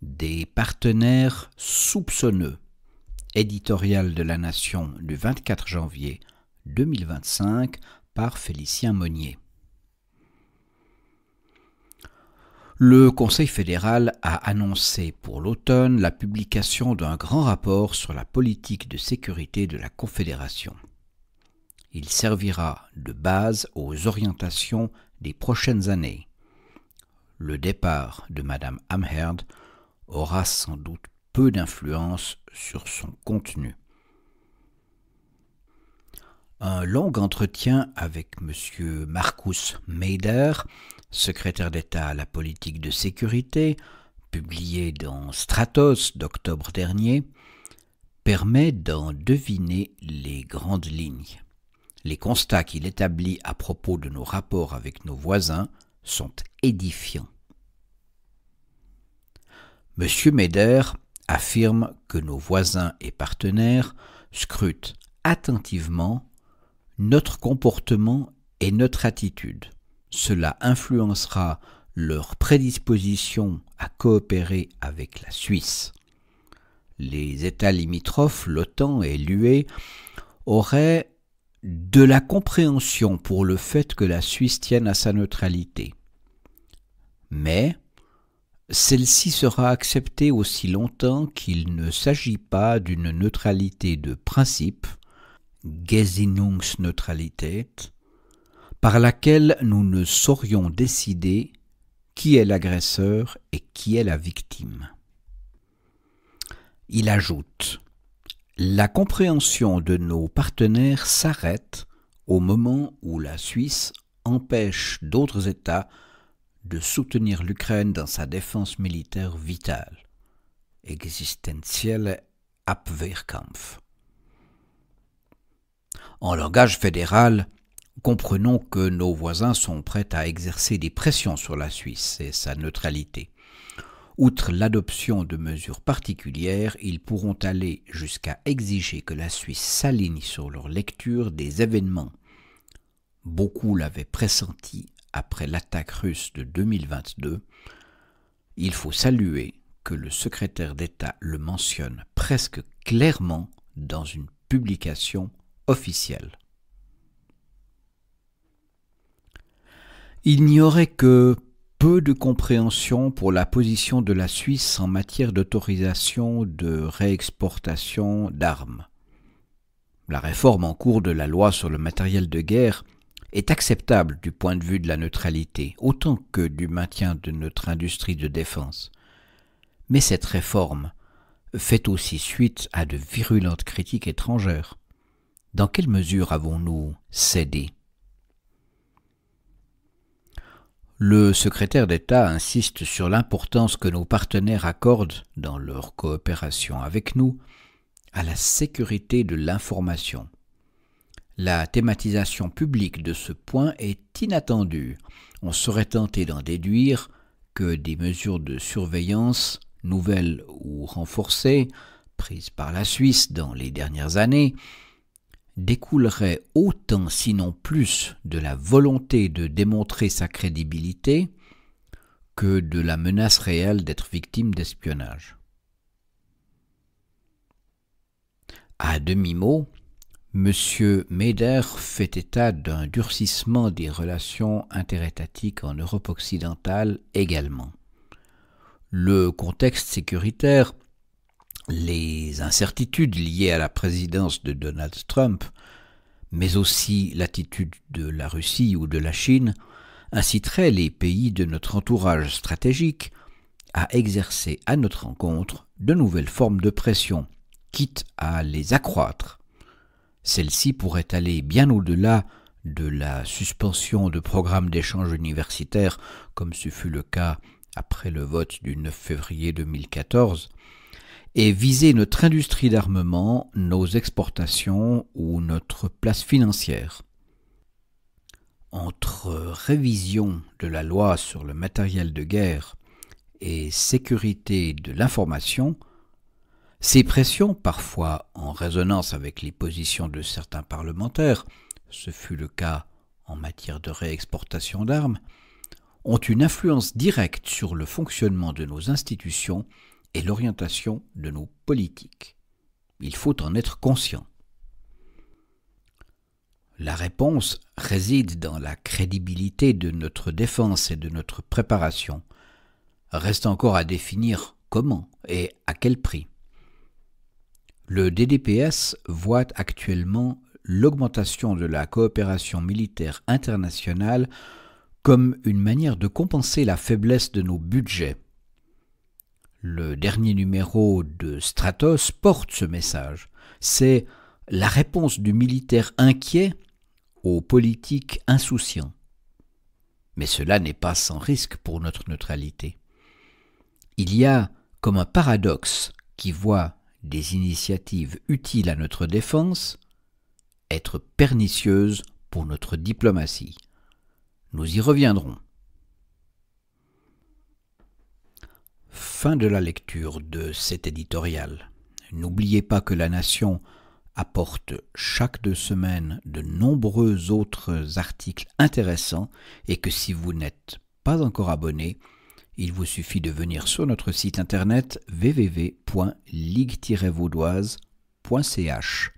Des partenaires soupçonneux. Éditorial de la Nation du 24 janvier 2025 par Félicien Monnier. Le Conseil fédéral a annoncé pour l'automne la publication d'un grand rapport sur la politique de sécurité de la Confédération. Il servira de base aux orientations des prochaines années. Le départ de Mme Amherd aura sans doute peu d'influence sur son contenu. Un long entretien avec M. Marcus Meder, secrétaire d'État à la politique de sécurité, publié dans Stratos d'octobre dernier, permet d'en deviner les grandes lignes. Les constats qu'il établit à propos de nos rapports avec nos voisins sont édifiants. M. Meder affirme que nos voisins et partenaires scrutent attentivement notre comportement et notre attitude. Cela influencera leur prédisposition à coopérer avec la Suisse. Les États limitrophes, l'OTAN et l'UE auraient de la compréhension pour le fait que la Suisse tienne à sa neutralité. Mais celle-ci sera acceptée aussi longtemps qu'il ne s'agit pas d'une neutralité de principe, Gesinnungsneutralität, par laquelle nous ne saurions décider qui est l'agresseur et qui est la victime. Il ajoute : la compréhension de nos partenaires s'arrête au moment où la Suisse empêche d'autres États de soutenir l'Ukraine dans sa défense militaire vitale, existentielle Abwehrkampf. En langage fédéral, comprenons que nos voisins sont prêts à exercer des pressions sur la Suisse et sa neutralité. Outre l'adoption de mesures particulières, ils pourront aller jusqu'à exiger que la Suisse s'aligne sur leur lecture des événements. Beaucoup l'avaient pressenti après l'attaque russe de 2022. Il faut saluer que le secrétaire d'État le mentionne presque clairement dans une publication officielle. Il n'y aurait que peu de compréhension pour la position de la Suisse en matière d'autorisation de réexportation d'armes. La réforme en cours de la loi sur le matériel de guerre est acceptable du point de vue de la neutralité, autant que du maintien de notre industrie de défense. Mais cette réforme fait aussi suite à de virulentes critiques étrangères. Dans quelle mesure avons-nous cédé ? Le secrétaire d'État insiste sur l'importance que nos partenaires accordent, dans leur coopération avec nous, à la sécurité de l'information. La thématisation publique de ce point est inattendue. On serait tenté d'en déduire que des mesures de surveillance, nouvelles ou renforcées, prises par la Suisse dans les dernières années, découleraient autant sinon plus de la volonté de démontrer sa crédibilité que de la menace réelle d'être victime d'espionnage. À demi-mot, M. Meder fait état d'un durcissement des relations interétatiques en Europe occidentale également. Le contexte sécuritaire, les incertitudes liées à la présidence de Donald Trump, mais aussi l'attitude de la Russie ou de la Chine, inciteraient les pays de notre entourage stratégique à exercer à notre encontre de nouvelles formes de pression, quitte à les accroître. Celle-ci pourrait aller bien au-delà de la suspension de programmes d'échange universitaires, comme ce fut le cas après le vote du 9 février 2014, et viser notre industrie d'armement, nos exportations ou notre place financière. Entre révision de la loi sur le matériel de guerre et sécurité de l'information, ces pressions, parfois en résonance avec les positions de certains parlementaires, ce fut le cas en matière de réexportation d'armes, ont une influence directe sur le fonctionnement de nos institutions et l'orientation de nos politiques. Il faut en être conscient. La réponse réside dans la crédibilité de notre défense et de notre préparation. Reste encore à définir comment et à quel prix. Le DDPS voit actuellement l'augmentation de la coopération militaire internationale comme une manière de compenser la faiblesse de nos budgets. Le dernier numéro de Stratos porte ce message. C'est la réponse du militaire inquiet aux politiques insouciants. Mais cela n'est pas sans risque pour notre neutralité. Il y a comme un paradoxe qui voit des initiatives utiles à notre défense être pernicieuses pour notre diplomatie. Nous y reviendrons. Fin de la lecture de cet éditorial. N'oubliez pas que La Nation apporte chaque 2 semaines de nombreux autres articles intéressants et que si vous n'êtes pas encore abonné, il vous suffit de venir sur notre site internet www.ligue-vaudoise.ch.